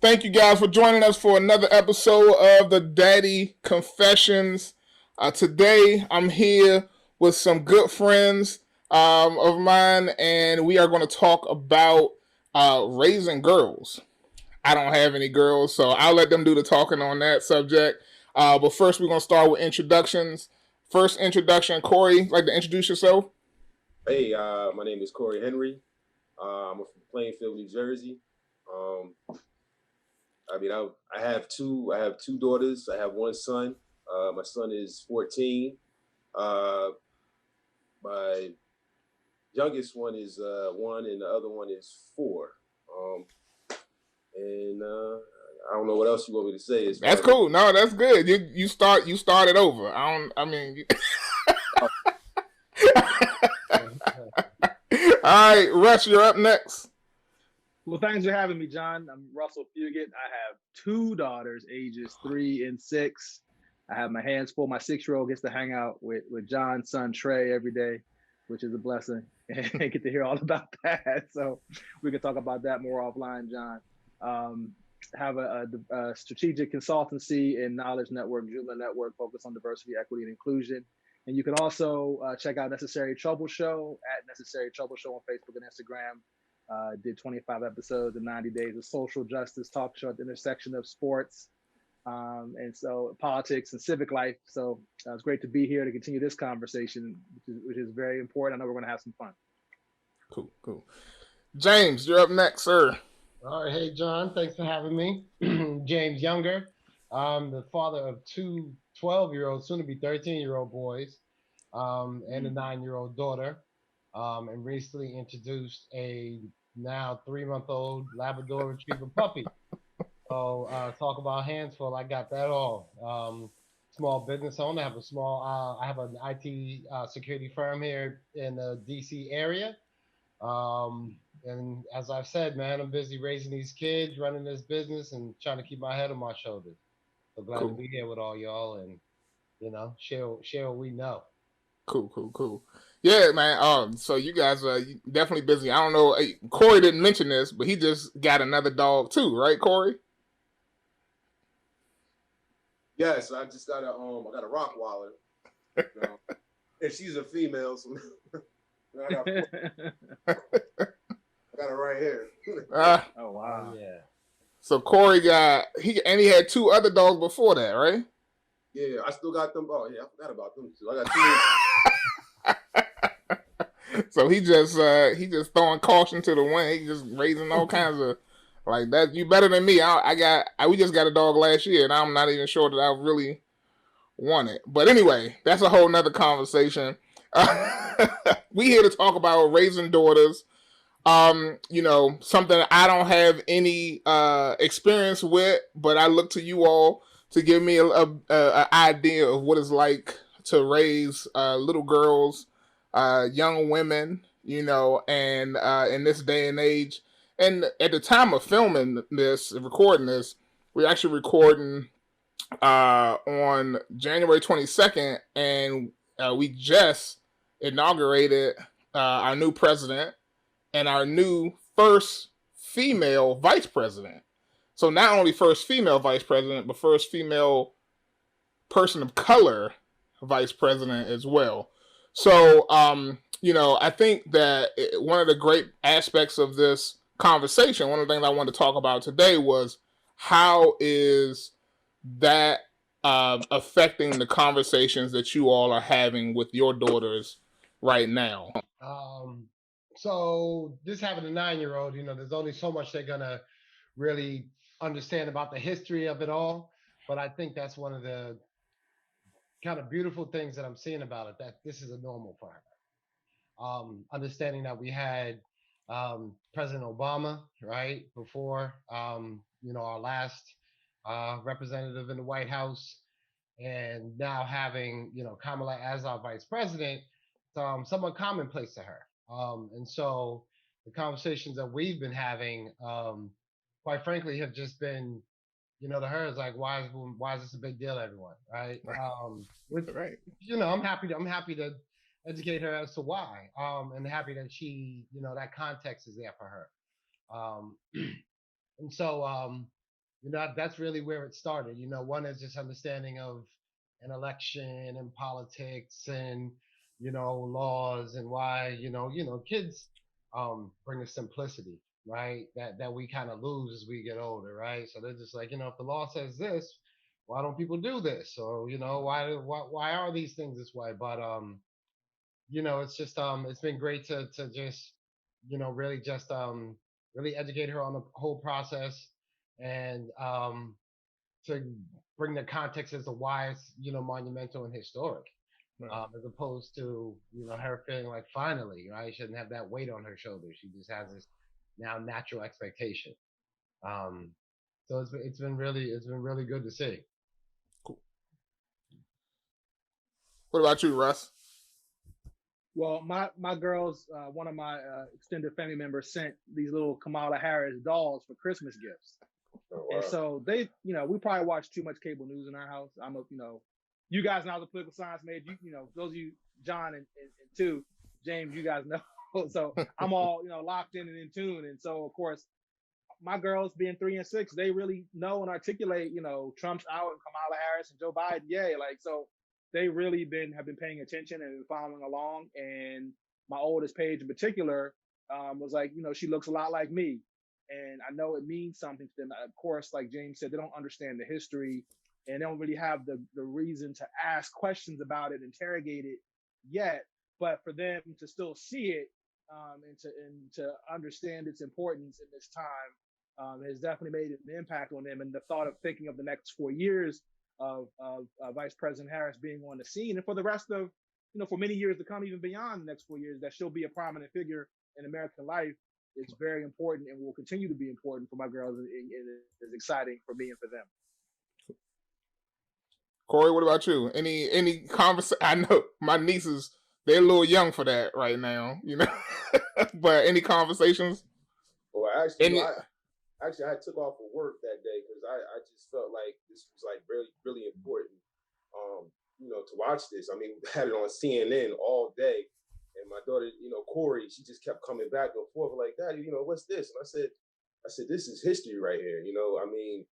Thank you guys for joining us for another episode of the Daddy Confessions. Today, I'm here with some good friends of mine, and we are going to talk about raising girls. I don't have any girls, so I'll let them do the talking on that subject. But first, we're going to start with introductions. First introduction, Corey, like to introduce yourself? Hey, my name is Corey Henry. I'm from Plainfield, New Jersey. Um, I have two daughters. I have one son. My son is 14. Uh, my youngest one is 1, and the other one is 4. Um, and I don't know what else you want me to say. That's cool. No, that's good. You started over. I don't. I mean. All right, Russ, you're up next. Well, thanks for having me, John. I'm Russell Fugit. I have 2 daughters, ages 3 and 6. I have my hands full. My 6-year-old gets to hang out with John's son, Trey, every day, which is a blessing. And get to hear all about that. So we can talk about that more offline, John. Have a strategic consultancy and knowledge network, Juma Network, focused on diversity, equity, and inclusion. And you can also check out Necessary Trouble Show at Necessary Trouble Show on Facebook and Instagram. Did 25 episodes in 90 days of social justice talk show at the intersection of sports and so politics and civic life. So it's great to be here to continue this conversation, which is very important. I know we're going to have some fun. Cool. James, you're up next, sir. All right. Hey, John. Thanks for having me. James Younger. I'm the father of 2 12-year-old, soon to be 13-year-old boys, and a 9-year-old daughter. And recently introduced a now 3-month-old Labrador Retriever puppy. So talk about hands full. I got that all. Small business owner. I have an IT security firm here in the DC area. And as I've said, man, I'm busy raising these kids, running this business, and trying to keep my head on my shoulders. So glad to be here with all y'all and share what we know. Cool. Yeah, man. So you guys are definitely busy. I don't know. Corey didn't mention this, but he just got another dog too, right, Corey? Yes, I just got a Rottweiler, and she's a female, so I got her right here. Oh wow! Yeah. So Corey he had 2 other dogs before that, right? Yeah, I still got them. Oh yeah, I forgot about them too. I got 2. So he just throwing caution to the wind. He just raising all kinds of like that. You better than me. We just got a dog last year, and I'm not even sure that I really want it. But anyway, that's a whole nother conversation. We here to talk about raising daughters. Something I don't have any experience with, but I look to you all to give me a idea of what it's like to raise little girls, young women, and in this day and age. And at the time of filming this, recording this, we're actually recording on January 22nd, and we just inaugurated our new president and our new first female vice president. So not only first female vice president, but first female person of color vice president as well. So, I think that one of the great aspects of this conversation, one of the things I wanted to talk about today was how is that affecting the conversations that you all are having with your daughters right now? So this having a 9-year-old, there's only so much they're gonna really understand about the history of it all. But I think that's one of the kind of beautiful things that I'm seeing about it, that this is a normal for her. Understanding that we had President Obama, right, before, our last representative in the White House, and now having, Kamala as our vice president, somewhat commonplace to her. And so the conversations that we've been having, quite frankly, have just been, to her is like, why is this a big deal, everyone, right? Right. I'm happy to educate her as to why, and happy that she, that context is there for her. And so that's really where it started. One is just understanding of an election and politics and laws and why kids bring a simplicity, right? That we kind of lose as we get older, right? So they're just like, if the law says this, why don't people do this? Or why are these things this way? But it's just it's been great to just really just really educate her on the whole process and to bring the context as to why it's monumental and historic, Right. as opposed to her feeling like finally, right, she doesn't have that weight on her shoulders. She just has this now natural expectation. Um, so it's been really good to see. Cool. What about you, Russ? Well, my girls, one of my extended family members sent these little Kamala Harris dolls for Christmas gifts. Oh, And wow. so they, we probably watch too much cable news in our house. You guys know I was a political science major. Those of you, John and two, James, you guys know. So I'm all, locked in and in tune. And so, of course, my girls being 3 and 6, they really know and articulate, Trump's out and Kamala Harris and Joe Biden, yay. Like, so they really have been paying attention and following along. And my oldest Paige in particular was like, she looks a lot like me. And I know it means something to them. Of course, like James said, they don't understand the history and they don't really have the reason to ask questions about it, interrogate it yet. But for them to still see it and to understand its importance in this time has definitely made an impact on them. And the thought of thinking of the next 4 years of Vice President Harris being on the scene, and for the rest of, for many years to come, even beyond the next 4 years, that she'll be a prominent figure in American life, it's very important and will continue to be important for my girls. And it's exciting for me and for them. Corey, what about you? Any conversation? I know my nieces, they're a little young for that right now, but any conversations? Well, Any? I took off of work that day because I just felt like this was like really, really important, to watch this. I mean, we had it on CNN all day, and my daughter, Corey, she just kept coming back and forth like, Daddy, what's this? And I said, this is history right here. I mean,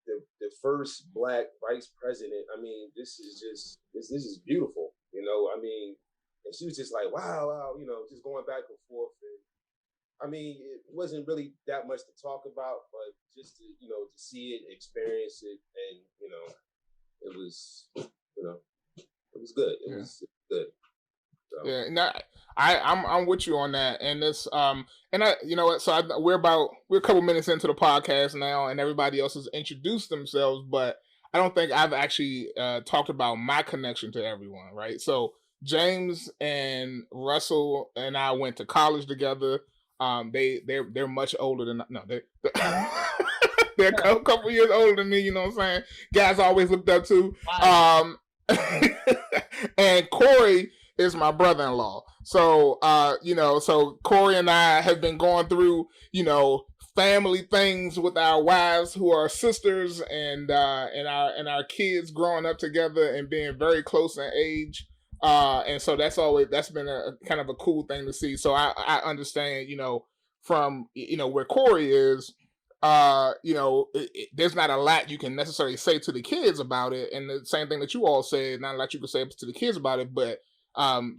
the first Black vice president. I mean, this is beautiful. I mean, and she was just like, wow, just going back and forth. And I mean, it wasn't really that much to talk about, but just to see it, experience it, and it was, it was good. It was good. So. Yeah, no, I'm with you on that, and this and I what, so we're a couple minutes into the podcast now, and everybody else has introduced themselves, but I don't think I've actually talked about my connection to everyone, right? So James and Russell and I went to college together. They're much older than they're a couple years older than me. You know what I'm saying? Guys I always looked up to. And Corey is my brother-in-law. So so Corey and I have been going through family things with our wives who are sisters, and our kids growing up together and being very close in age. And so that's been a kind of a cool thing to see. So I understand, from where Corey is, there's not a lot you can necessarily say to the kids about it, and the same thing that you all said, not a lot you can say to the kids about it. But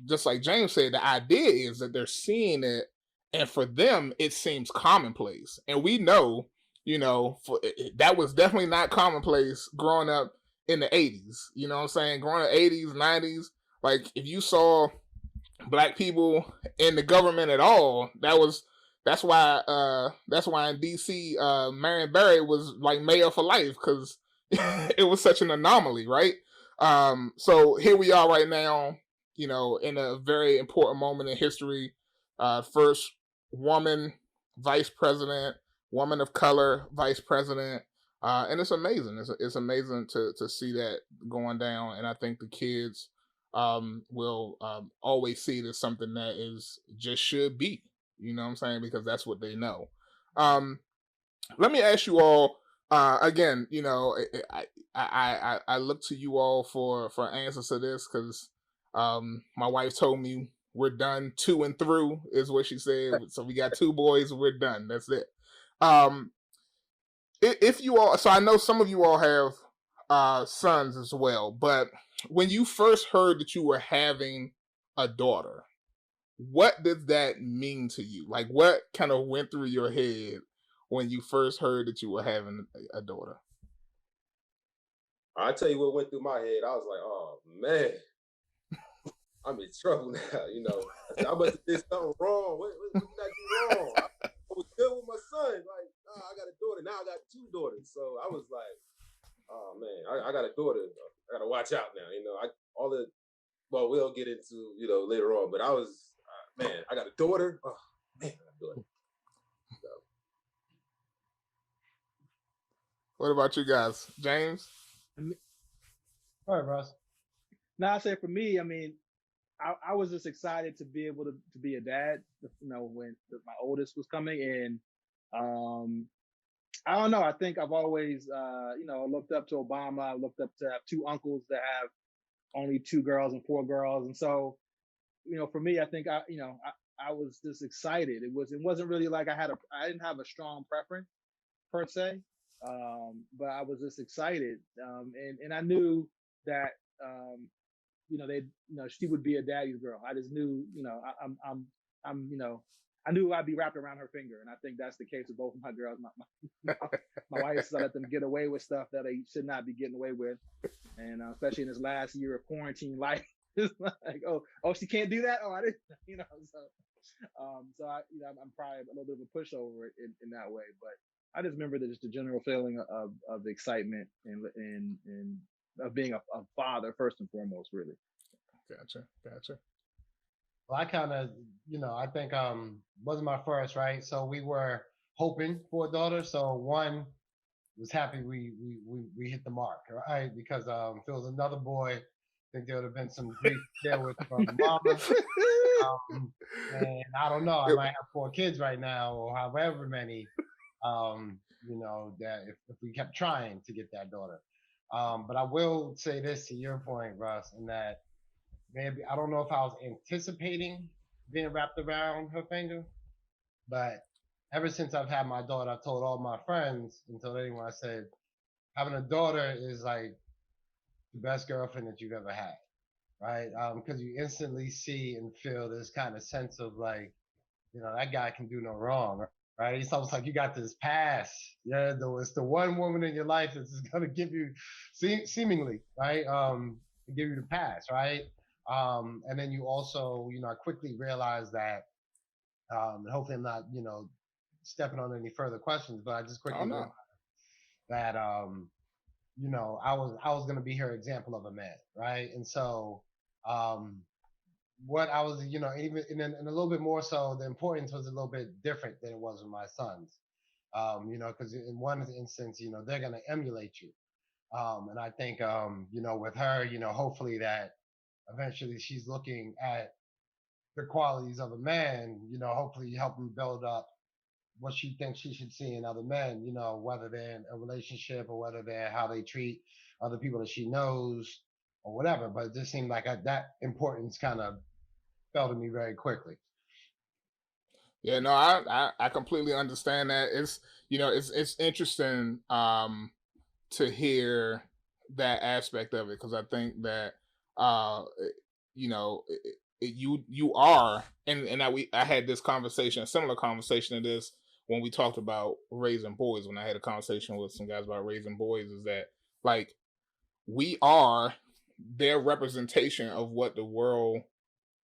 just like James said, the idea is that they're seeing it, and for them it seems commonplace, and we know, that was definitely not commonplace growing up in the 80s. You know what I'm saying? Growing up 80s, 90s, like if you saw Black people in the government at all, that's why in DC, Marion Barry was like mayor for life, because it was such an anomaly, right? So here we are right now, in a very important moment in history. First woman vice president, woman of color vice president, and it's amazing. It's amazing to see that going down, and I think the kids will always see it as something that is just should be. You know what I'm saying? Because that's what they know. Let me ask you all again. I look to you all for answers to this, because my wife told me we're done, to and through is what she said. So we got 2 boys, we're done. That's it. if you all, so I know some of you all have sons as well, but when you first heard that you were having a daughter, what did that mean to you? Like, what kind of went through your head when you first heard that you were having a daughter? I tell you what went through my head. I was like, oh man, I'm in trouble now. I said, I must have did something wrong. What did I do wrong? I was good with my son. Like, I got a daughter. Now I got two daughters. So I was like, oh man, I got a daughter. I got to watch out now. Well, we'll get into, later on, but I was, man, I got a daughter. Oh man, I got a daughter. So. What about you guys, James? All right, Russ. Now I say for me, I mean, I was just excited to be able to be a dad, when my oldest was coming in. I don't know. I think I've always, looked up to Obama. I looked up to have two uncles that have only two girls and four girls. And so, for me, I think I was just excited. It wasn't really like I didn't have a strong preference per se. But I was just excited. And I knew that, she would be a daddy's girl. I just knew, I knew I'd be wrapped around her finger. And I think that's the case with both of my girls. My wife let them get away with stuff that they should not be getting away with. And especially in this last year of quarantine life, it's like, oh, she can't do that. Oh, I didn't, so I'm probably a little bit of a pushover in that way, but I just remember just the general feeling of excitement and of being a father first and foremost, really. Gotcha. Well, I kind of, I think wasn't my first, right? So we were hoping for a daughter. So one was happy we hit the mark, right? Because if it was another boy, I think there would have been some grief there with from mama. And I don't know, I might have 4 kids right now, or however many. That if we kept trying to get that daughter. But I will say this to your point, Russ, in that maybe I don't know if I was anticipating being wrapped around her finger, but ever since I've had my daughter, I've told all my friends and told anyone, I said, having a daughter is like the best girlfriend that you've ever had, right? Because you instantly see and feel this kind of sense of like, that guy can do no wrong, right? It's almost like you got this pass. Yeah, it's the one woman in your life that's going to give you, seemingly, right? Give you the pass, right? And then you also, I quickly realized that, and hopefully I'm not, stepping on any further questions, but I just quickly realized that, I was going to be her example of a man, right? And so, what I was, even and a little bit more so, the importance was a little bit different than it was with my sons. Because in one instance, they're going to emulate you. And I think, with her, hopefully that eventually she's looking at the qualities of a man, hopefully help him build up what she thinks she should see in other men, whether they're in a relationship or whether they're how they treat other people that she knows or whatever. But it just seemed like that importance kind of fell to me very quickly. Yeah, no, I completely understand that. It's interesting to hear that aspect of it, because I think that you are, and I had this conversation, a similar conversation to this when we talked about raising boys. When I had a conversation with some guys about raising boys, is that like we are their representation of what the world,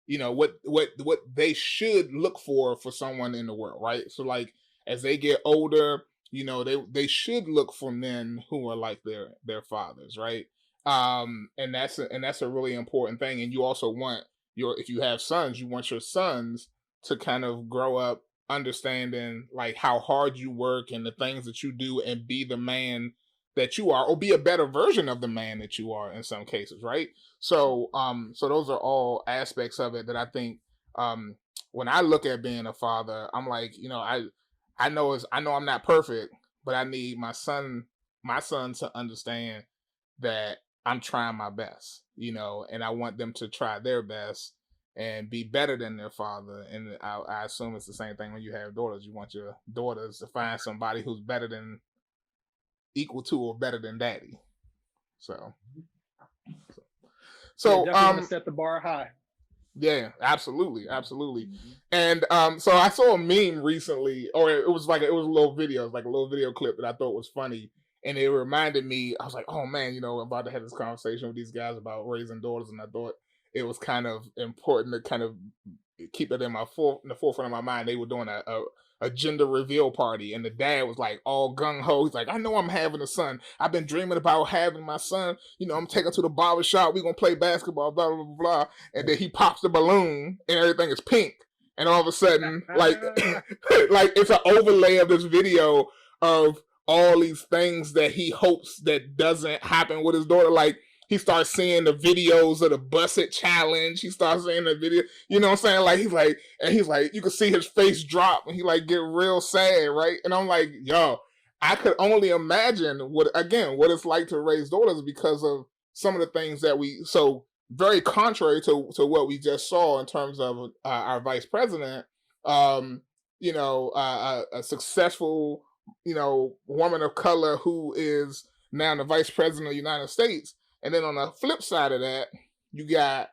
what they should look for someone in the world, right? So like as they get older, they should look for men who are like their fathers, right? And that's a really important thing. And you also want if you have sons, you want your sons to kind of grow up understanding like how hard you work and the things that you do, and be the man that you are, or be a better version of the man that you are in some cases, right? So so those are all aspects of it that I think when I look at being a father, I'm like, I know I'm not perfect, but I need my son to understand that I'm trying my best, and I want them to try their best and be better than their father. And I assume it's the same thing when you have daughters. You want your daughters to find somebody who's better than equal to or better than daddy. So, Yeah, so definitely want to set the bar high. yeah, absolutely. And so I saw a meme recently, or it was a little video, it was like a little video clip that I thought was funny, and it reminded me. I was like, oh man, I'm about to have this conversation with these guys about raising daughters, and I thought it was kind of important to kind of keep it in the forefront of my mind. They were doing a gender reveal party, and the dad was like all gung ho. He's like, I know I'm having a son. I've been dreaming about having my son. I'm taking to the barber shop. We're gonna play basketball. Blah blah blah blah. And then he pops the balloon, and everything is pink. And all of a sudden, like it's an overlay of this video of all these things that he hopes that doesn't happen with his daughter. Like, he starts seeing the videos of the Busset challenge. He starts seeing the video, you know what I'm saying? Like, he's like, you can see his face drop and he like get real sad, right? And I'm like, yo, I could only imagine what it's like to raise daughters because of some of the things that so very contrary to what we just saw in terms of our vice president, a successful, woman of color who is now the vice president of the United States. And then on the flip side of that, you got,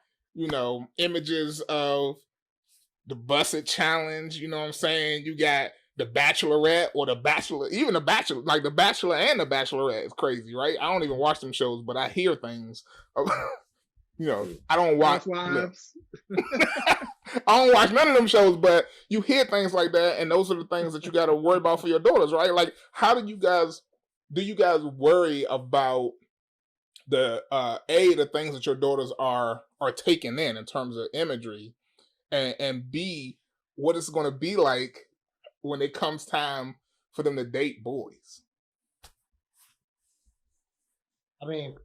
images of the Busset challenge, you know what I'm saying? You got the Bachelorette or the Bachelor, even the Bachelor, like the Bachelor and the Bachelorette is crazy, right? I don't even watch them shows, but I hear things. I don't watch. Housewives. I don't watch none of them shows, but you hear things like that, and those are the things that you got to worry about for your daughters, right? Like, how do you guys worry about the things that your daughters are taking in terms of imagery, and B, what it's going to be like when it comes time for them to date boys? I mean,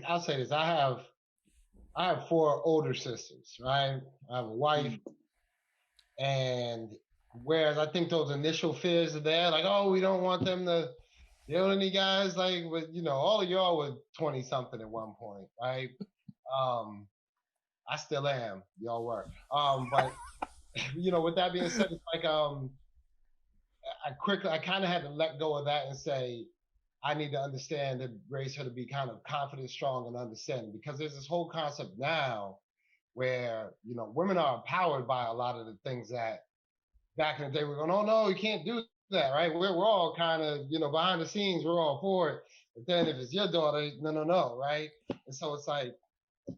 I'll say this: I have 4 older sisters, right? I have a wife, and whereas I think those initial fears are there, like, oh, we don't want them to any guys, like, with all of y'all were 20 something at one point, right? I still am, y'all were. But with that being said, it's like I kind of had to let go of that and say I need to understand and raise her to be kind of confident, strong, and understanding, because there's this whole concept now where women are empowered by a lot of the things that back in the day we're going, oh no, you can't do that, right? We're all kind of behind the scenes, we're all for it, but then if it's your daughter, no, right? And so it's like,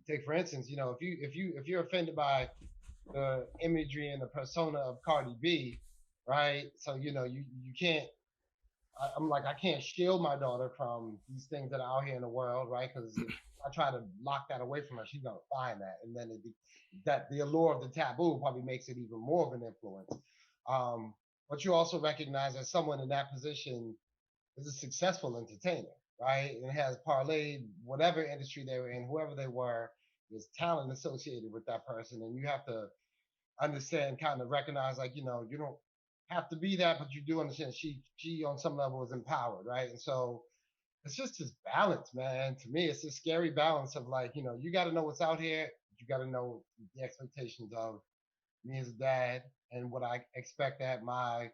take for instance, if you're offended by the imagery and the persona of Cardi B, right? So you can't. I'm like, I can't shield my daughter from these things that are out here in the world, right? Because if I try to lock that away from her, she's gonna find that, and then that the allure of the taboo probably makes it even more of an influence. But you also recognize that someone in that position is a successful entertainer, right? And has parlayed whatever industry they were in, whoever they were, there's talent associated with that person, and you have to understand, kind of recognize, like, you don't have to be that, but you do understand she on some level is empowered, right? And so it's just this balance, man. To me, it's this scary balance of, like, you got to know what's out here. You got to know the expectations of me as a dad and what I expect that my,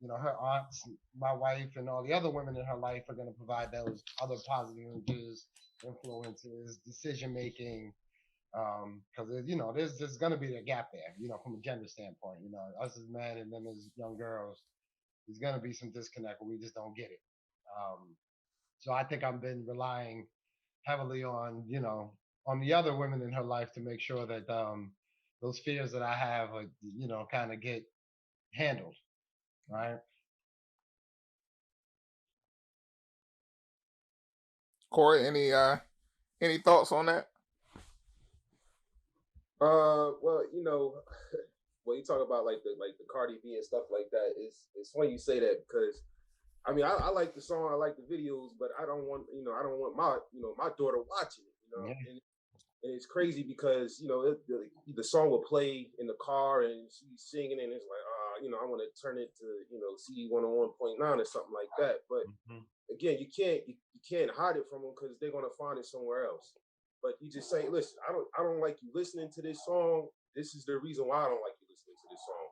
her aunts, my wife, and all the other women in her life are going to provide those other positive images, influences, decision making. Because there's going to be a gap there, from a gender standpoint. Us as men and them as young girls, there's going to be some disconnect where we just don't get it. So I think I've been relying heavily on on the other women in her life to make sure that those fears that I have are, kind of get handled, right? Corey, any thoughts on that? Well, when you talk about like the Cardi B and stuff like that, it's funny you say that, because I mean, I like the song, I like the videos, but I don't want my my daughter watching it, Yeah. and it's crazy because the song will play in the car and she's singing and it's like, I want to turn it to CD 101.9 or something like that. But again, you can't hide it from them because they're gonna find it somewhere else. But you just say, listen, I don't like you listening to this song. This is the reason why I don't like you listening to this song.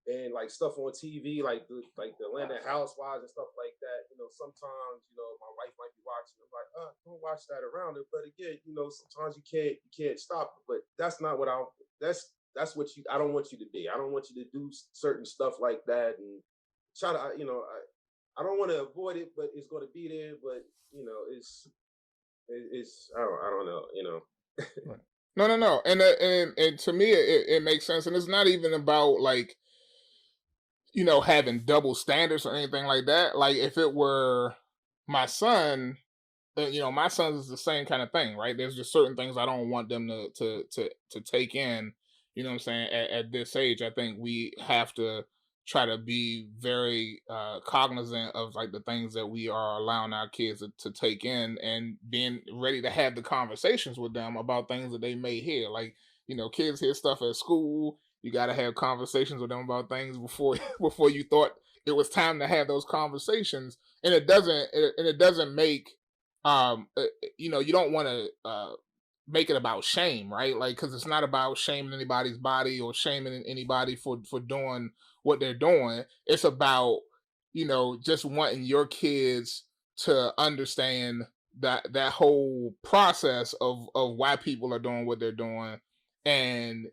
and like stuff on TV, like the Atlanta Housewives and stuff like that. Sometimes my wife might be watching. I'm like, don't watch that around her. But again, sometimes you can't stop it. But that's not what that's what I don't want you to be. I don't want you to do certain stuff like that and try to I don't want to avoid it, but it's going to be there. But it's I don't know. Right. No, and to me, it makes sense, and it's not even about like having double standards or anything like that. Like if it were my son, my sons is the same kind of thing, right? There's just certain things I don't want them to take in. You know what I'm saying? At this age, I think we have to try to be very cognizant of like the things that we are allowing our kids to take in, and being ready to have the conversations with them about things that they may hear. Like kids hear stuff at school. You got to have conversations with them about things before before you thought it was time to have those conversations, and it doesn't make you don't want to make it about shame, right? Like, because it's not about shaming anybody's body or shaming anybody for doing what they're doing. It's about just wanting your kids to understand that whole process of why people are doing what they're doing, and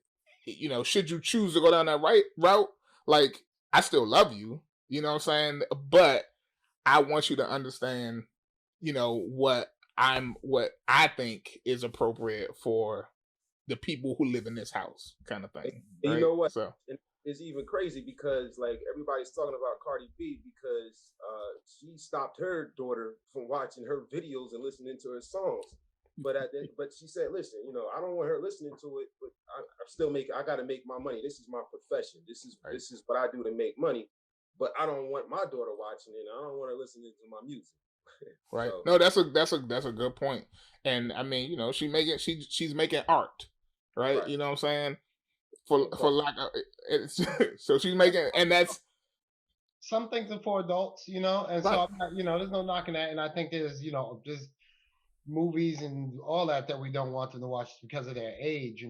should you choose to go down that right route, like, I still love you, you know what I'm saying, but I want you to understand what I think is appropriate for the people who live in this house, kind of And thing, you right? know what? So And it's even crazy because like everybody's talking about Cardi B because she stopped her daughter from watching her videos and listening to her songs. But she said, listen, I don't want her listening to it, but I'm still making. I got to make my money. This is my profession. This is right, this is what I do to make money. But I don't want my daughter watching it. I don't want her listening to my music. right. So No, that's a good point. And I mean, she's making art, right? right, You know what I'm saying? yeah, For lack of it's so she's making, and that's Some things are for adults, and so right, I'm not, there's no knocking that. And I think there's, just movies and all that we don't want them to watch because of their age.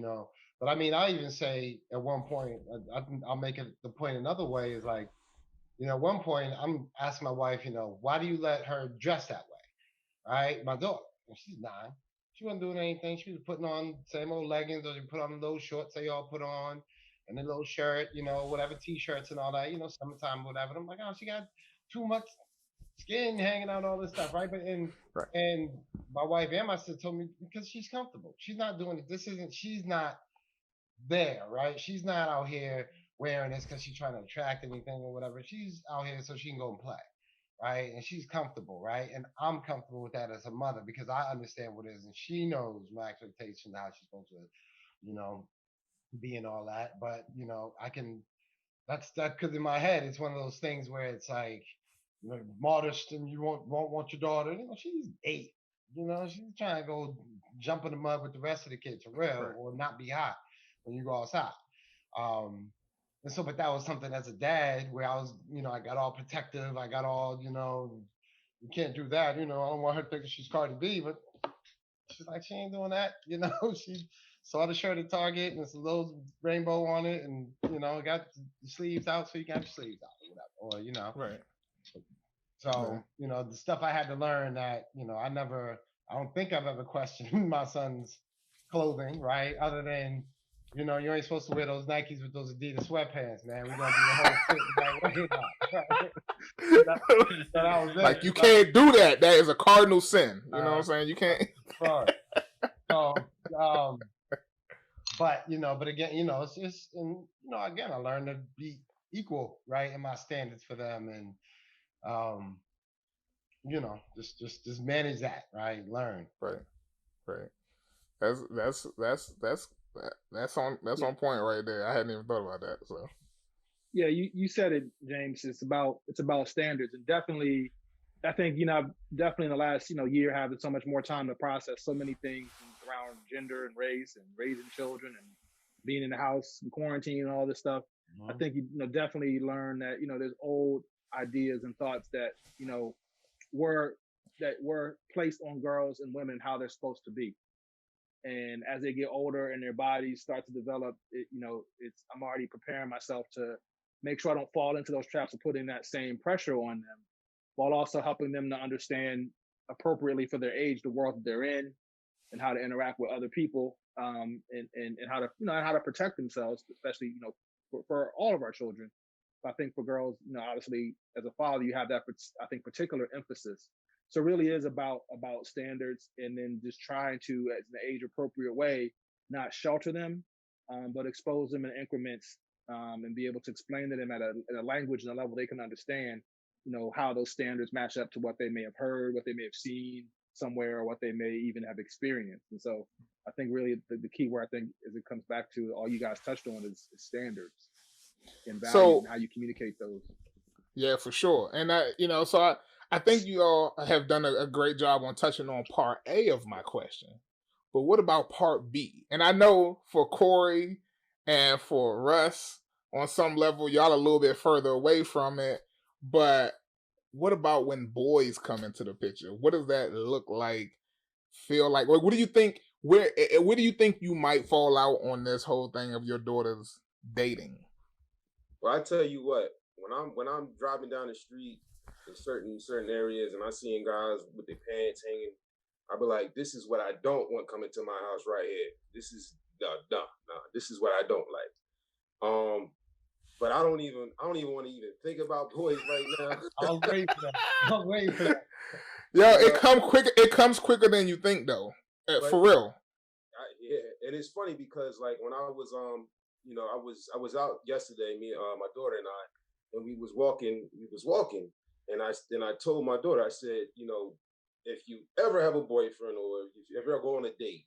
But I mean, I even say at one point, I'll make it the point another way is like, at one point I'm asking my wife, why do you let her dress that way? Right? My daughter, and she's 9. She wasn't doing anything. She was putting on same old leggings, or she put on those shorts they all put on, and a little shirt, whatever t-shirts and all that, summertime, whatever. And I'm like, oh, she got too much skin hanging out, all this stuff, right? But right, and my wife and my sister told me because she's comfortable. She's not doing it. She's not there, right? She's not out here wearing this because she's trying to attract anything or whatever. She's out here so she can go and play, right? And she's comfortable, right? And I'm comfortable with that as a mother because I understand what it is, and she knows my expectations, how she's supposed to, you know, be and all that. But I can. That's that because in my head it's one of those things where it's like, modest, and you won't want your daughter. She's 8. She's trying to go jump in the mud with the rest of the kids for real, right, or not be hot when you go outside. Um, and so, but that was something as a dad where I was, I got all protective. I got all, you can't do that. I don't want her thinking she's Cardi B, but she's like, she ain't doing that. She saw the shirt at Target and it's a little rainbow on it, and got the sleeves out, so you got your sleeves out or whatever, or right, right, so the stuff I had to learn that I don't think I've ever questioned my son's clothing, right? Other than you ain't supposed to wear those Nikes with those Adidas sweatpants, man. We're gonna do the whole shit the right way now. Right? that, that was like, it. you can't do that. That is a cardinal sin. You know what Uh, I'm saying? You can't. right. So, but but again, it's just, and again, I learned to be equal, right, in my standards for them, and um, just manage that, right? Learn. Right, right. That's that's Yeah, on point right there. I hadn't even thought about that. So yeah, you said it, James. It's about standards, and definitely, I think I've definitely in the last year having so much more time to process so many things around gender and race and raising children and being in the house and quarantine and all this stuff. I Mhm. think definitely learn that there's old ideas and thoughts that were placed on girls and women how they're supposed to be. And as they get older and their bodies start to develop, it's I'm already preparing myself to make sure I don't fall into those traps of putting that same pressure on them, while also helping them to understand appropriately for their age the world that they're in and how to interact with other people, and how to and how to protect themselves, especially for all of our children. But I think for girls, obviously as a father, you have that I think particular emphasis. So it really is about standards, and then just trying to, as an age appropriate way, not shelter them, but expose them in increments, and be able to explain to them at a language and a level they can understand, how those standards match up to what they may have heard, what they may have seen somewhere, or what they may even have experienced. And so I think really the key where I think is it comes back to all you guys touched on is standards and values So and how you communicate those. yeah, for sure. And I think you all have done a great job on touching on part A of my question. But what about part B? And I know for Corey and for Russ, on some level, y'all a little bit further away from it. But what about when boys come into the picture? What does that look like? Feel like? What do you think? Where do you think you might fall out on this whole thing of your daughter's dating? Well, I tell you what, when I'm driving down the street in certain areas and I seeing guys with their pants hanging, I be like, this is what I don't want coming to my house right here. This is no. This is what I don't like. But I don't even want to even think about boys right now. I'll wait for that. I'll wait for that. Yeah, it comes quicker. It comes quicker than you think, though. For real. Yeah, and it's funny because like when I was I was out yesterday, me my daughter and I, and we was walking, and I told my daughter, I said, if you ever have a boyfriend or if you ever go on a date,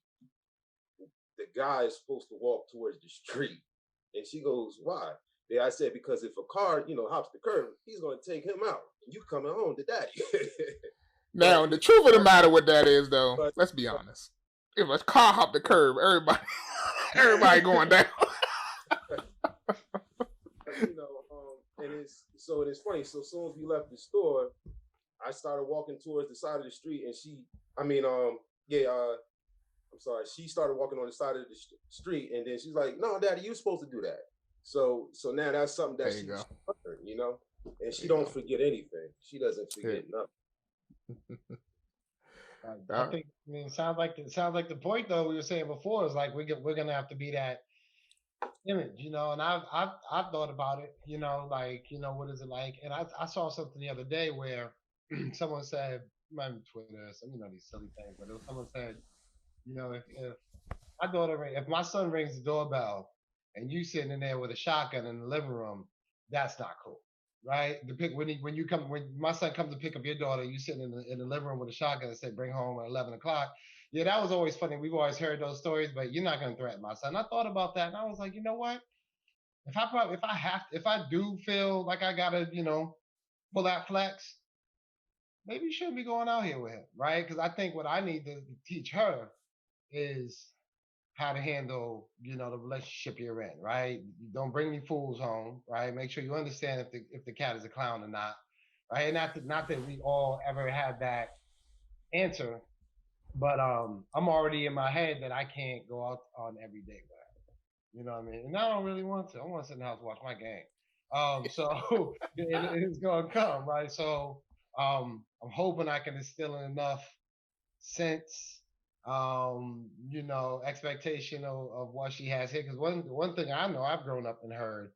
the guy is supposed to walk towards the street. And she goes, why? Yeah, I said, because if a car, hops the curb, he's going to take him out. And you coming home to daddy. Now, the truth of the matter with that is, though, let's be honest. If a car hopped the curb, everybody going down. And it's funny. So as soon as we left the store, I started walking towards the side of the street, and she started walking on the side of the street, and then she's like, "No, Daddy, you're supposed to do that." So now that's something that she learned, and she don't forget anything. She doesn't forget nothing. I think. I mean, it sounds like the point though we were saying before is like we're gonna have to be that image, and I've thought about it, what is it like? And I saw something the other day where someone said, my Twitter, these silly things, but someone said, if if my son rings the doorbell and you sitting in there with a shotgun in the living room, that's not cool, right? When my son comes to pick up your daughter, you sitting in the living room with a shotgun and say bring home at 11 o'clock. Yeah, that was always funny. We've always heard those stories, but you're not going to threaten my son. I thought about that, and I was like, you know what? If I do feel like I gotta, pull that flex, maybe you shouldn't be going out here with him, right? Because I think what I need to teach her is how to handle, the relationship you're in, right? Don't bring any fools home, right? Make sure you understand if the cat is a clown or not, right? And not that we all ever had that answer, but I'm already in my head that I can't go out on every date with her. You know what I mean? And I don't really want to. I want to sit in the house and watch my game. So it's gonna come, right? So I'm hoping I can instill enough sense, expectation of what she has here. Because one thing I know I've grown up and heard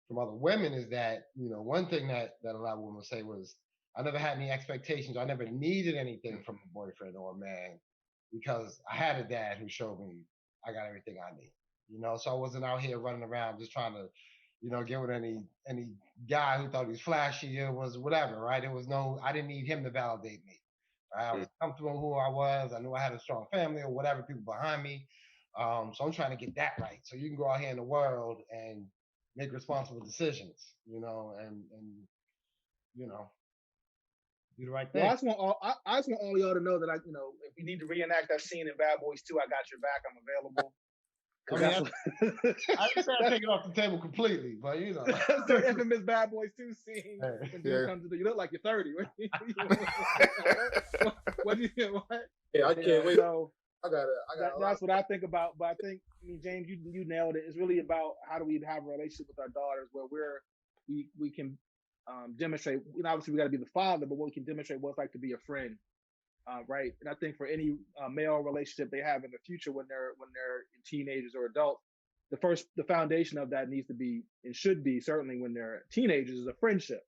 from other women is that, one thing that a lot of women say was, I never had any expectations. I never needed anything from a boyfriend or a man because I had a dad who showed me I got everything I need. So I wasn't out here running around just trying to, get with any guy who thought he was flashy or was whatever, right? I didn't need him to validate me. Right? I was comfortable who I was. I knew I had a strong family or whatever, people behind me. So I'm trying to get that right. So you can go out here in the world and make responsible decisions, and do the right thing. Well, I just want all y'all to know that if we need to reenact that scene in Bad Boys 2, I got your back. I'm available. I just gotta take it off the table completely, but that's the infamous Bad Boys 2 scene. When dude comes to you look like you're 30. What do you think? What? Yeah, I can't wait. So that's what I think about. But I think, James, you nailed it. It's really about how do we have a relationship with our daughters where we're we can demonstrate. Obviously, we got to be the father, but we can demonstrate what it's like to be a friend, right? And I think for any male relationship they have in the future when they're teenagers or adults, the foundation of that needs to be and should be certainly when they're teenagers is a friendship.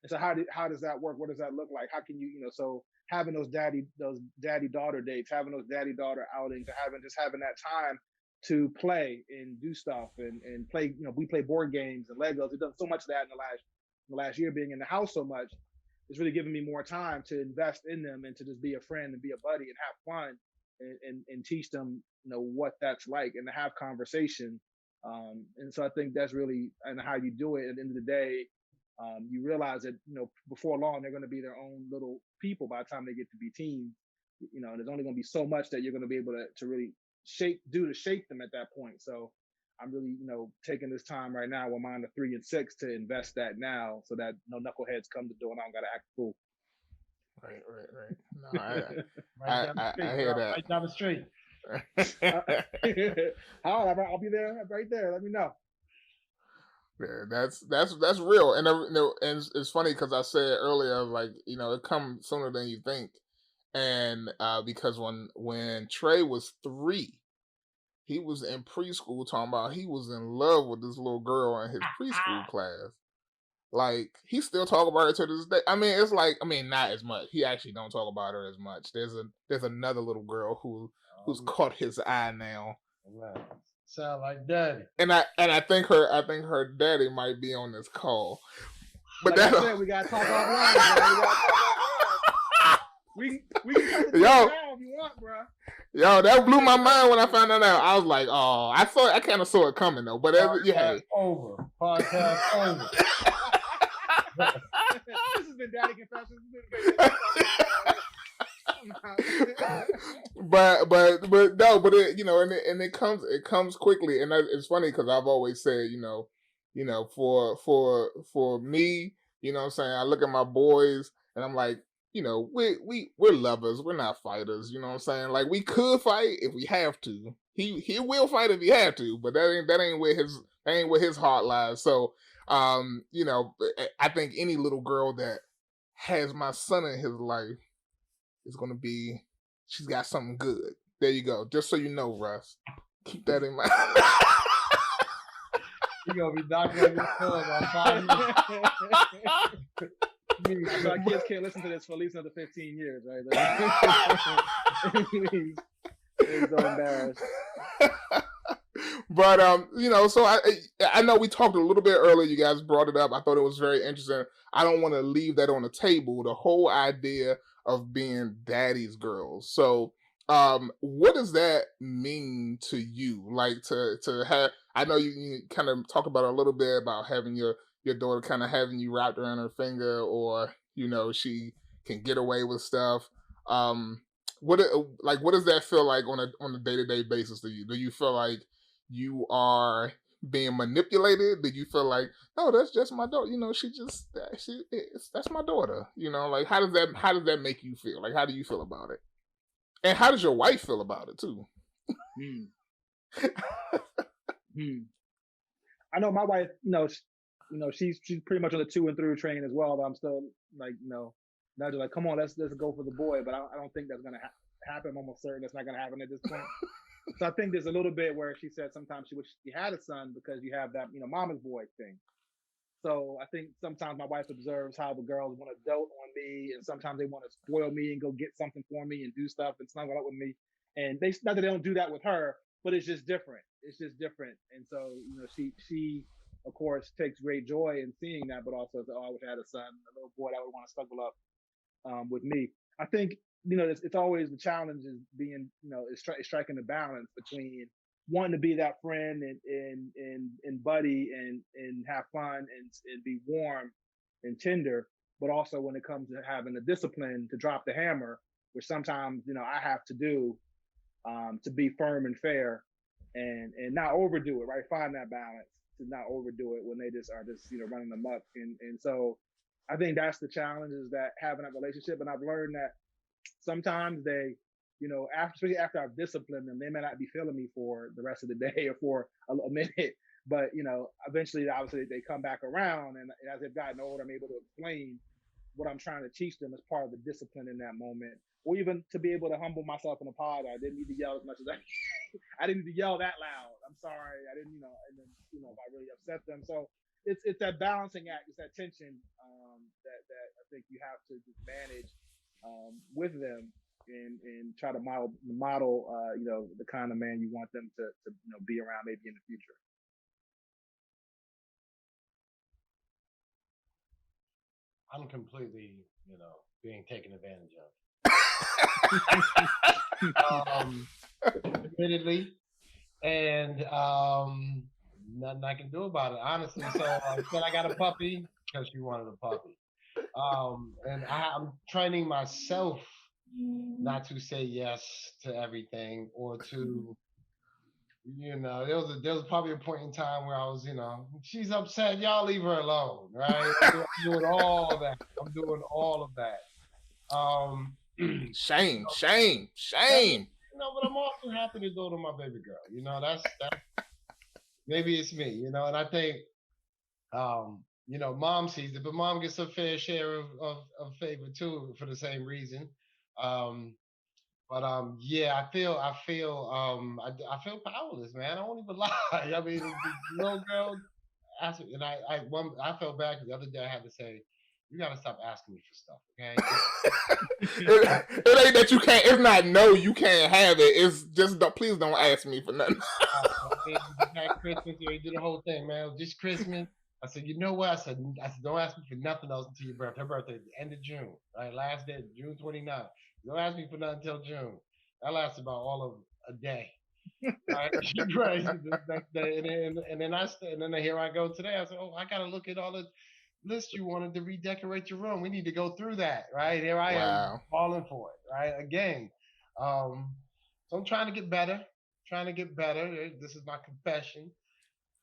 And so how does that work? What does that look like? How can so having those daddy daughter dates, having those daddy daughter outings, having that time to play and do stuff and play. We play board games and Legos. We've done so much of that in the last year being in the house so much. It's really giving me more time to invest in them and to just be a friend and be a buddy and have fun and teach them what that's like and to have conversation. And so I think that's really and how you do it. At the end of the day, you realize that before long they're going to be their own little people by the time they get to be teens. There's only going to be so much that you're going to be able to really shape them at that point. So I'm really taking this time right now when mine are 3 and 6 to invest that now so that no knuckleheads come to the door and I don't got to act fool. Right. No, I hear that. Right down the street. I'll be there right there. Let me know. Yeah, that's real, and and it's funny because I said earlier, like it comes sooner than you think, and because when Trey was 3, he was in preschool talking about he was in love with this little girl in his preschool class. Like he still talk about her to this day. I mean, it's like not as much. He actually don't talk about her as much. There's another little girl who's caught his eye now. Wow. Sound like daddy. And I think her daddy might be on this call. But like I said, we gotta talk offline. We can talk if you want, bro. Yo, that blew my mind when I found that out. I was like, oh, I kind of saw it coming though. But Podcast over. This has been Daddy Confessions. but it comes quickly, and it's funny because I've always said for me, what I'm saying, I look at my boys and I'm like, we're lovers, we're not fighters, you know what I'm saying, like we could fight if we have to. He will fight if he have to, but that ain't where his heart lies. So I think any little girl that has my son in his life is gonna be, she's got something good. There you go. Just so you know, Russ. Keep that in mind. You're gonna be knocking on your son on 5 years. Our kids can't listen to this for at least another 15 years, right? They're so embarrassed. But so I know we talked a little bit earlier. You guys brought it up. I thought it was very interesting. I don't want to leave that on the table. The whole idea of being daddy's girls. So, what does that mean to you? Like to have? I know you kind of talk about a little bit about having your daughter kind of having you wrapped around her finger, or she can get away with stuff. What does that feel like on a day-to-day basis to you? Do you feel like you are being manipulated? Did you feel like, no, that's just my daughter? That's my daughter. Like how does that make you feel? Like how do you feel about it? And how does your wife feel about it too? I know my wife. She's pretty much on the 2 and 3 train as well. But I'm still like, not just like, come on, let's go for the boy. But I don't think that's gonna happen. I'm almost certain that's not gonna happen at this point. So I think there's a little bit where she said sometimes she wished she had a son because you have that, mama's boy thing. So I think sometimes my wife observes how the girls want to dote on me, and sometimes they want to spoil me and go get something for me and do stuff and snuggle up with me. And not that they don't do that with her, but it's just different. And so, she of course takes great joy in seeing that, but also, I wish I had a son, a little boy that would want to snuggle up with me. I think it's always the challenge is being is striking the balance between wanting to be that friend and buddy and have fun and be warm and tender, but also when it comes to having the discipline to drop the hammer, which sometimes I have to do to be firm and fair and not overdo it, right? Find that balance to not overdo it when they just are running them up. And so I think that's the challenge, is that having that relationship. And I've learned that sometimes they, especially after I've disciplined them, they may not be feeling me for the rest of the day or for a minute, But eventually, obviously, they come back around, and as they've gotten older, I'm able to explain what I'm trying to teach them as part of the discipline in that moment, or even to be able to humble myself in a pod. I didn't need to yell as much as I didn't need to yell that loud. I'm sorry, I didn't, and then if I really upset them. So it's that balancing act, it's that tension that I think you have to just manage with them and try to model the kind of man you want them to be around maybe in the future. I'm completely, being taken advantage of. Admittedly, and nothing I can do about it, honestly. So I said I got a puppy because she wanted a puppy, and I'm training myself not to say yes to everything or to. There was probably a point in time where I was, she's upset. Y'all leave her alone, right? I'm doing all that. I'm doing all of that. Shame. But I'm also happy to go to my baby girl. That's maybe it's me. And I think, mom sees it, but mom gets a fair share of favor too for the same reason. But yeah, I feel powerless, man. I won't even lie. I mean, the little girl asked me, and I felt bad because the other day I had to say, you gotta stop asking me for stuff, okay? it ain't that you can't. It's not no, you can't have it. It's just please don't ask me for nothing. Christmas, you did the whole thing, man. Just Christmas. I said, you know what? I said, don't ask me for nothing else until your birthday. Her birthday is the end of June, right? Last day, June 29th. Don't ask me for nothing until June. That lasts about all of a day. Right? Right. The next day, and then here I go today. I said, oh, I gotta look at all the list you wanted to redecorate your room. We need to go through that, right? Here I am falling for it, right? Again. So I'm trying to get better. This is my confession.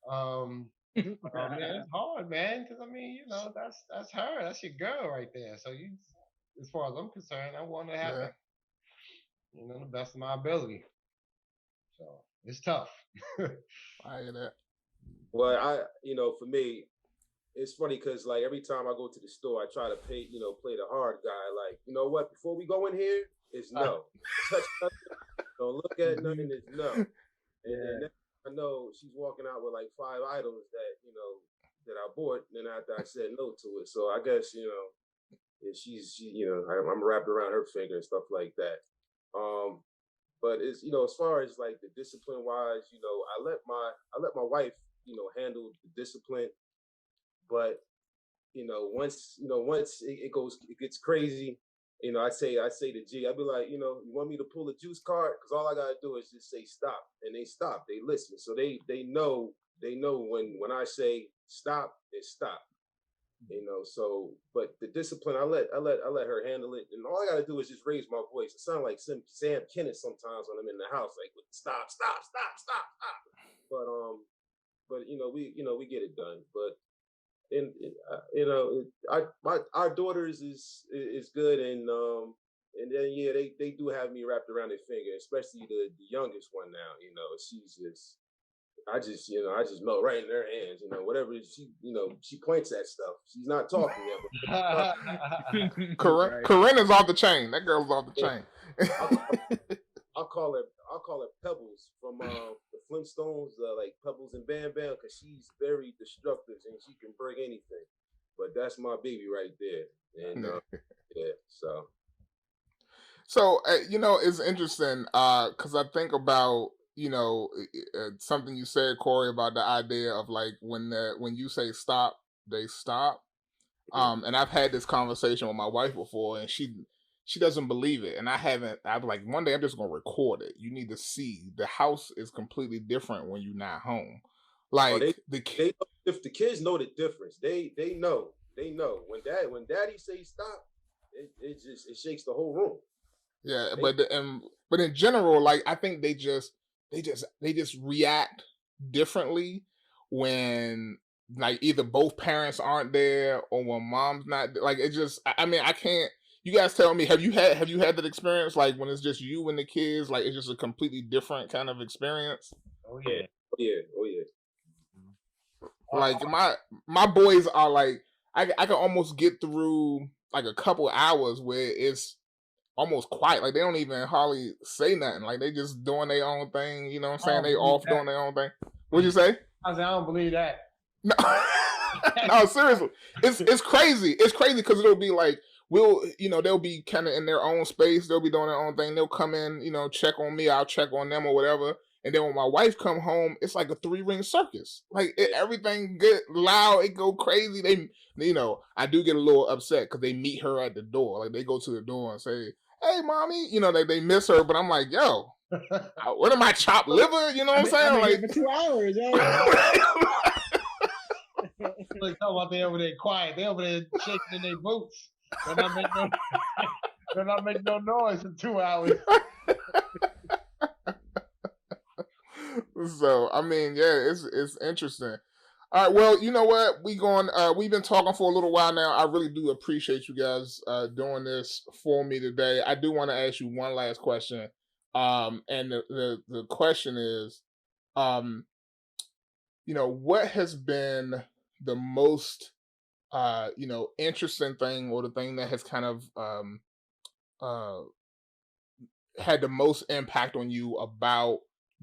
Man, it's hard, man, because that's her. That's your girl right there. So as far as I'm concerned, I want to have that, the best of my ability. So it's tough. I hear that. Well, for me, it's funny because like every time I go to the store, I try to play the hard guy. Like, you know what? Before we go in here, it's no. Touch nothing. Don't look at nothing. It's no. And then I know she's walking out with like 5 items that I bought. And then after I said no to it, so I guess I'm wrapped around her finger and stuff like that. But it's as far as like the discipline wise, I let my wife handle the discipline. But once it gets crazy, I say to G, I'd be like, you want me to pull a juice card? Because all I gotta do is just say stop, and they stop. They listen, so they know when I say stop, it's stop. So but the discipline, I let her handle it, and all I gotta do is just raise my voice. It sounds like Sam Kennett sometimes when I'm in the house, like stop. But we get it done. But our daughters is good, and then they do have me wrapped around their finger, especially the youngest one now. She's just I just melt right in their hands. Whatever she points at stuff. She's not talking yet. Corinna's off the chain. That girl's off the chain. I'll call her Pebbles from the Flintstones, like Pebbles and Bam Bam, because she's very destructive and she can break anything. But that's my baby right there, and So it's interesting because I think about something you said, Corey, about the idea of like when you say stop, they stop. And I've had this conversation with my wife before, and she doesn't believe it, and I haven't. I'm like, one day I'm just gonna record it. You need to see the house is completely different when you're not home. Like if the kids know the difference, they know when daddy say stop, it shakes the whole room. Yeah, but in general, like I think they just react differently when like either both parents aren't there or when mom's not like it just I mean I can't. You guys tell me, have you had that experience like when it's just you and the kids, like it's just a completely different kind of experience? Oh yeah. Like my boys are like I can almost get through like a couple hours where it's almost quiet. Like they don't even hardly say nothing. Like they just doing their own thing. You know what I'm I saying? don't They believe off that. doing their own thing. What'd you say? I said, I don't believe that. No, no, seriously, it's crazy. It's crazy because it'll be like they'll be kind of in their own space. They'll be doing their own thing. They'll come in, check on me. I'll check on them or whatever. And then when my wife come home, it's like a 3-ring circus. Like everything get loud, it go crazy. I do get a little upset because they meet her at the door. Like they go to the door and say, "Hey, mommy," they miss her. But I'm like, yo, what am I, chopped liver? You know what I'm saying? I've been Like here for 2 hours. Yo. Look, talking about they over there quiet. They over there shaking in their boots. They're not making no noise in 2 hours. So I mean, yeah, it's interesting. All right, well, you know what? We've been talking for a little while now. I really do appreciate you guys doing this for me today. I do want to ask you one last question. And the question is, what has been the most interesting thing, or the thing that has kind of uh had the most impact on you about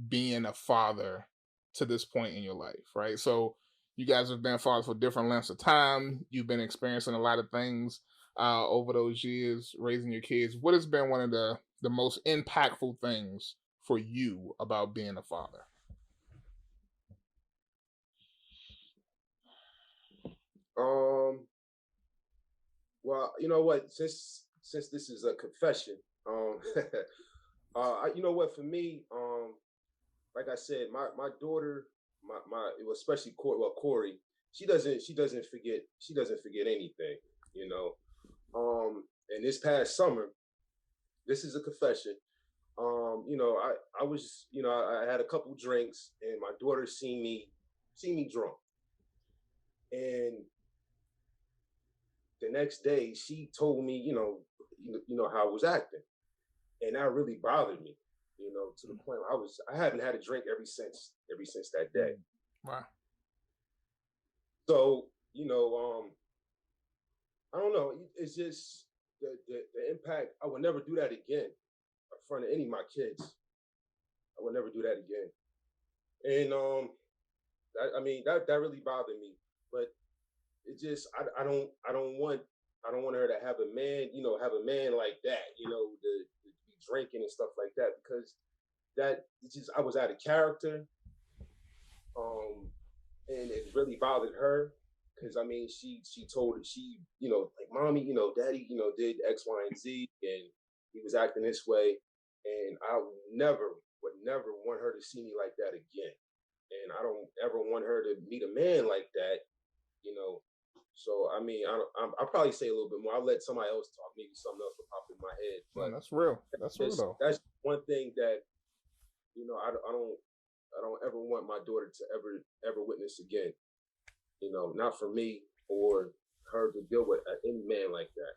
being a father to this point in your life, right? So you guys have been fathers for different lengths of time. You've been experiencing a lot of things over those years, raising your kids. What has been one of the most impactful things for you about being a father? Well, you know what? Since this is a confession, you know what? For me, like I said, my daughter, especially Corey, she doesn't forget anything, you know. And this past summer, this is a confession. I was, I had a couple drinks, and my daughter seen me drunk, and the next day she told me, how I was acting, and that really bothered me, to the point where I haven't had a drink ever since that day. Wow. So, I don't know. It's just the impact. I would never do that again in front of any of my kids. I would never do that again. And that really bothered me. But it just I don't want her to have a man like that, to be drinking and stuff like that, because I was out of character. And it really bothered her, because she told her, like, mommy, daddy, did X, Y, and Z, and he was acting this way, and I would never want her to see me like that again, and I don't ever want her to meet a man like that, you know. So I'll probably say a little bit more. I'll let somebody else talk. Maybe something else will pop in my head. Man, But that's real. That's real though. that's one thing that I don't ever want my daughter to ever witness again. Not for me or her to deal with any man like that.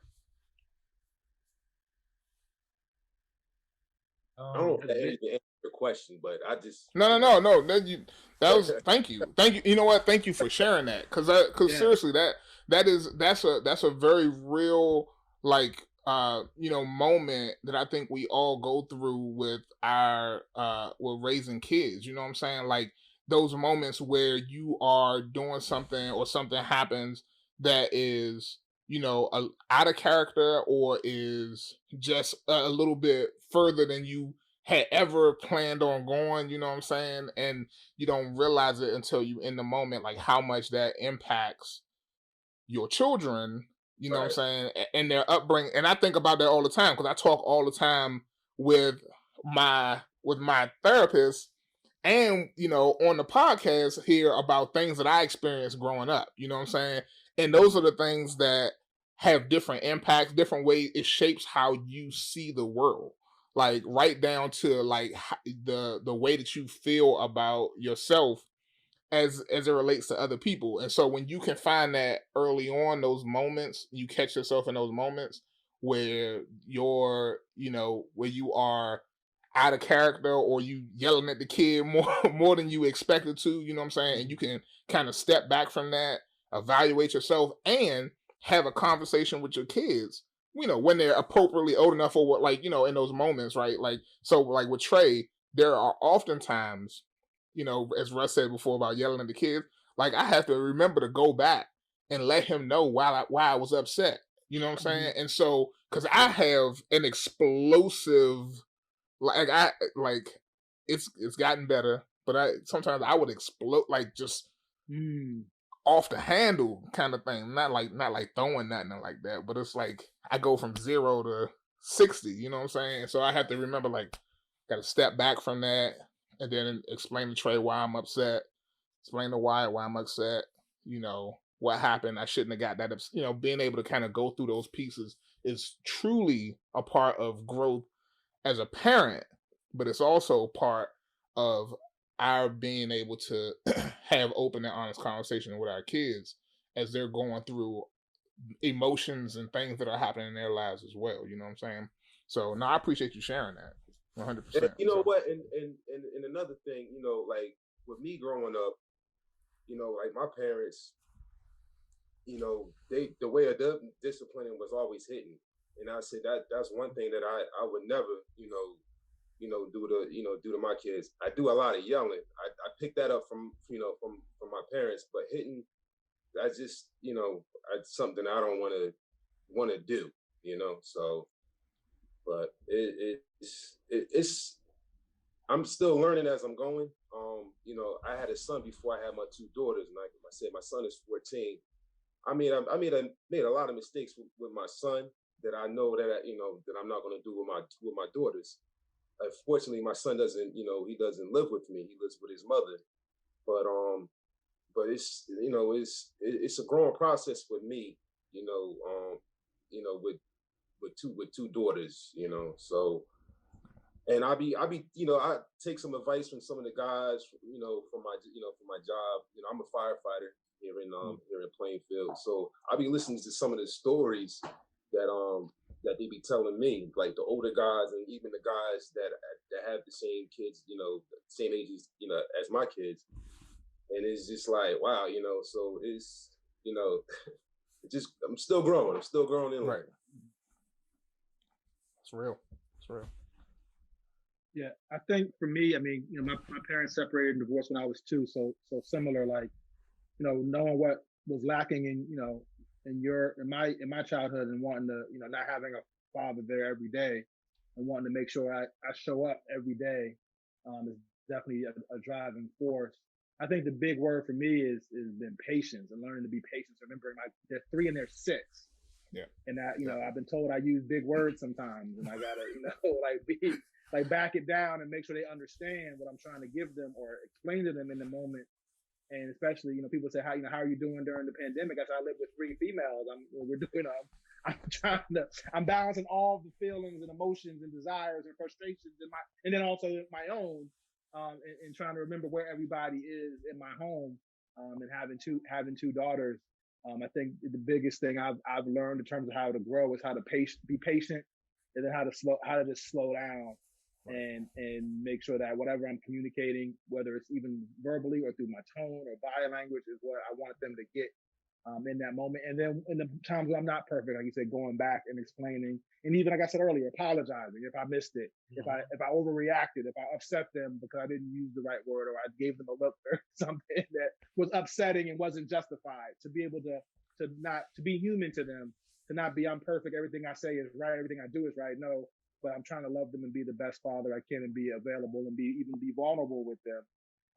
I don't know if that answered your question, but I just No. That was thank you. You know what? Thank you for sharing that, because Yeah. seriously, that's a very real, like, moment that I think we all go through with our with raising kids. You know what I'm saying? Like those moments where you are doing something or something happens that is, out of character, or is just a little bit further than you had ever planned on going, you know what I'm saying? And you don't realize it until you in the moment, like how much that impacts your children, you know what I'm right, saying, and their upbringing. And I think about that all the time, because I talk all the time with my therapist, and on the podcast here, about things that I experienced growing up, you know what I'm saying? And those are the things that have different impacts, different ways it shapes how you see the world, like right down to like the way that you feel about yourself as it relates to other people. And so when you can find that early on, those moments, you catch yourself in those moments where where you are out of character or you yelling at the kid more than you expected to, you know what I'm saying? And you can kind of step back from that, evaluate yourself, and have a conversation with your kids, when they're appropriately old enough for what, like, in those moments, right? Like, so like with Trey, there are oftentimes, as Russ said before about yelling at the kids, like I have to remember to go back and let him know why I was upset. You know what I'm saying? And so, because I have an explosive, like it's gotten better, but I sometimes I would explode, like just off the handle kind of thing. Not like throwing nothing like that, but it's like I go from 0 to 60. You know what I'm saying? So I have to remember, like, got to step back from that and then explain to Trey why I'm upset. Explain to Wyatt why I'm upset. What happened. I shouldn't have got that. Being able to kind of go through those pieces is truly a part of growth as a parent, but it's also part of our being able to have open and honest conversation with our kids as they're going through emotions and things that are happening in their lives as well. You know what I'm saying? So no, I appreciate you sharing that 100%. And you know So what? And another thing, like with me growing up, like my parents, the way of disciplining was always hidden. And I said that's one thing that I would never, do to my kids. I do a lot of yelling. I picked that up from my parents, but hitting, that's just, it's something I don't want to do, So, but it's I'm still learning as I'm going. I had a son before I had my two daughters, and like I said, my son is 14. I made a lot of mistakes with my son that I know that I'm not going to do with my daughters. Unfortunately, my son doesn't, he doesn't live with me. He lives with his mother. But it's a growing process with me, with two daughters, So, and I take some advice from some of the guys, from my job. I'm a firefighter here in Plainfield, so I'll be listening to some of the stories that they be telling me, like the older guys and even the guys that have the same kids, same ages, as my kids, and it's just like wow, So it's it just I'm still growing. I'm still growing in life. right, it's real. It's real. Yeah, I think for me, I mean, my parents separated and divorced when I was 2, so similar. Like, knowing what was lacking in my childhood, and wanting to, not having a father there every day, and wanting to make sure I show up every day, is definitely a driving force. I think the big word for me is been patience, and learning to be patient. So remembering, they're 3 and they're 6. Yeah. And that, I've been told I use big words sometimes, and I gotta, like be like back it down and make sure they understand what I'm trying to give them or explain to them in the moment. And especially, people say, how are you doing during the pandemic? I said, I live with 3 females. We're doing, I'm balancing all the feelings and emotions and desires and frustrations and then also my own, and trying to remember where everybody is in my home, and having two daughters. I think the biggest thing I've learned in terms of how to grow is how to be patient, and then how to just slow down, and make sure that whatever I'm communicating, whether it's even verbally or through my tone or body language, is what I want them to get, in that moment. And then in the times when I'm not perfect, like you said, going back and explaining, and even like I said earlier, apologizing if I missed it, if I overreacted, if I upset them because I didn't use the right word, or I gave them a look or something that was upsetting and wasn't justified. To be able to be human to them, to not be I'm perfect, everything I say is right, everything I do is right. No, but I'm trying to love them and be the best father I can, and be available and be vulnerable with them.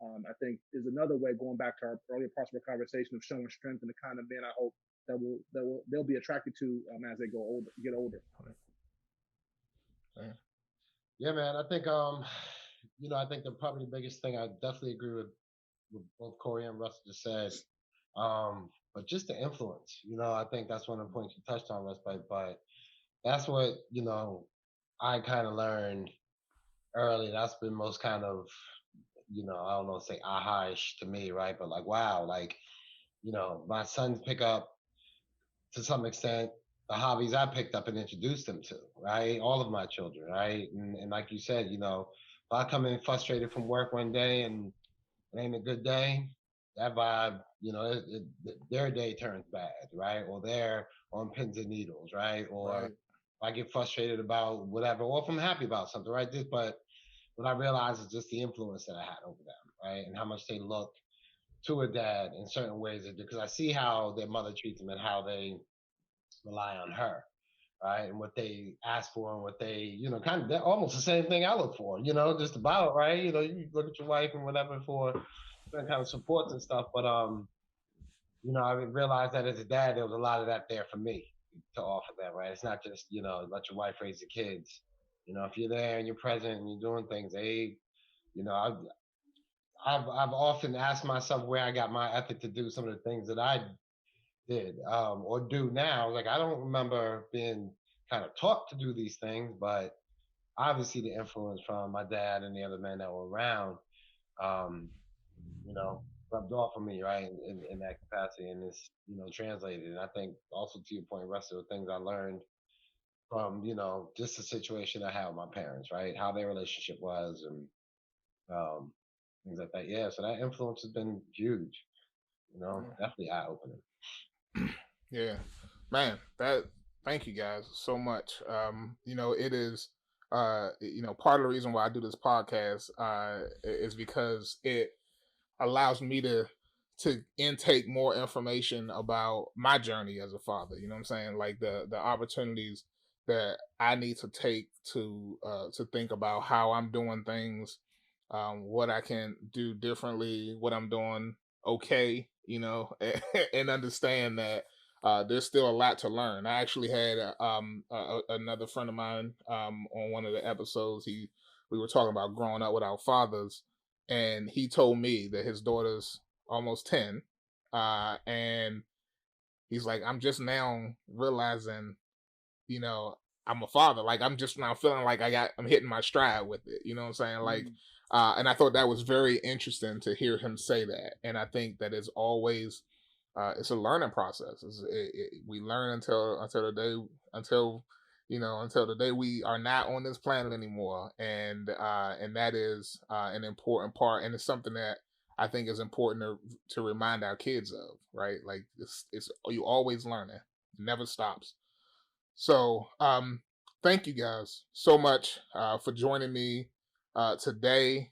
I think is another way, going back to our earlier parts of our conversation, of showing strength, and the kind of men I hope they'll be attracted to, as they get older. Yeah, man. I think I think probably the biggest thing, I definitely agree with both Corey and Russ just said. But just the influence, I think that's one of the points you touched on, Russ. But that's what I kind of learned early. That's been most kind of I don't know, say aha-ish to me, right? But like, wow, like, my sons pick up to some extent the hobbies I picked up and introduced them to, right? All of my children, right? And like you said, if I come in frustrated from work one day and it ain't a good day, that vibe, their day turns bad, right? Or they're on pins and needles, right? Or Right. if I get frustrated about whatever, or if I'm happy about something, right? But what I realize is just the influence that I had over them, right? And how much they look to a dad in certain ways, because I see how their mother treats them and how they rely on her, right? And what they ask for and what they, kind of almost the same thing I look for, just about, right? You look at your wife and whatever for certain kind of supports and stuff. But I realized that as a dad, there was a lot of that there for me to offer them, right? It's not just, let your wife raise the kids. If you're there and you're present and you're doing things, I've often asked myself where I got my ethic to do some of the things that I did or do now. Like I don't remember being kind of taught to do these things, but obviously the influence from my dad and the other men that were around, um, you know, rubbed off on me, right, in that capacity, and it's translated. And I think also to your point, rest of the things I learned from just the situation I had with my parents, right, how their relationship was, and um, things like that. Yeah, so that influence has been huge. Definitely eye opening. Yeah, man. That. Thank you guys so much. It is. Part of the reason why I do this podcast is because it allows me to intake more information about my journey as a father. You know what I'm saying? Like the opportunities that I need to take to think about how I'm doing things, what I can do differently, what I'm doing okay, and understand that there's still a lot to learn. I actually had another friend of mine on one of the episodes. We were talking about growing up without fathers, and he told me that his daughter's almost 10, and he's like, I'm just now realizing, you know, I'm a father. Like I'm just now feeling like I'm hitting my stride with it. You know what I'm saying? Like, Mm. and I thought that was very interesting to hear him say that. And I think that is always, it's a learning process. We learn until the day until until the day we are not on this planet anymore, and that is an important part, and it's something that I think is important to remind our kids of, right? Like it's you always learning, it never stops. So, thank you guys so much for joining me today.